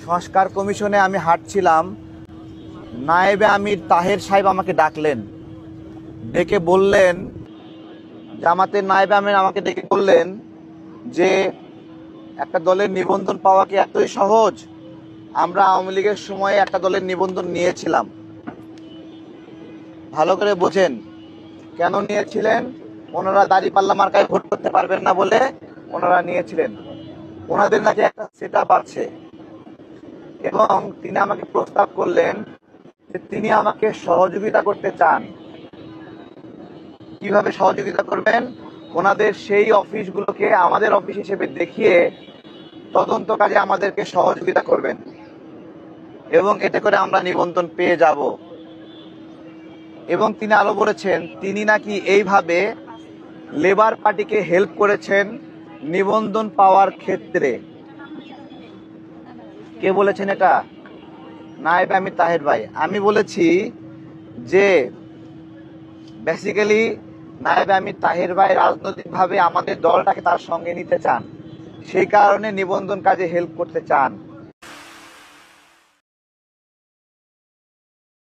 সংস্কার কমিশনে আমি হাঁটছিলাম, নায়েবে আমির তাহের সাহেব আমাকে ডাকলেন, ডেকে বললেন, জামাতের নায়েবে আমির আমাকে ডেকে বললেন যে একটা দলের নিবন্ধন পাওয়া কি এতই সহজ? আমরা আওয়ামী লীগের সময়ে একটা দলের নিবন্ধন নিয়েছিলাম। ভালো করে বোঝেন কেন নিয়েছিলেন। ওনারা দাঁড়িপাল্লা মার্কায় ভোট করতে পারবেন না বলে ওনারা নিয়েছিলেন। ওনাদের নাকি একটা সেট আপ আছে, এবং তিনি আমাকে প্রস্তাব করলেন যে তিনি আমাকে সহযোগিতা করতে চান। কিভাবে সহযোগিতা করবেন? ওনাদের সেই অফিসগুলোকে আমাদের অফিস হিসেবে দেখিয়ে তদন্ত কাজে আমাদেরকে সহযোগিতা করবেন, এবং এতে করে আমরা নিবন্ধন পেয়ে যাব। এবং তিনি আরো বলেছেন তিনি নাকি এইভাবে লেবার পার্টিকে হেল্প করেছেন নিবন্ধন পাওয়ার ক্ষেত্রে। কে বলেছেন এটা? নায়েবে আমির তাহের ভাই। আমি বলেছি যে বেসিক্যালি নায়েবে আমির তাহের ভাই রাজনৈতিকভাবে আমাদের দলটাকে তার সঙ্গে নিতে চান, সেই কারণে নিবন্ধন কাজে হেল্প করতে চান।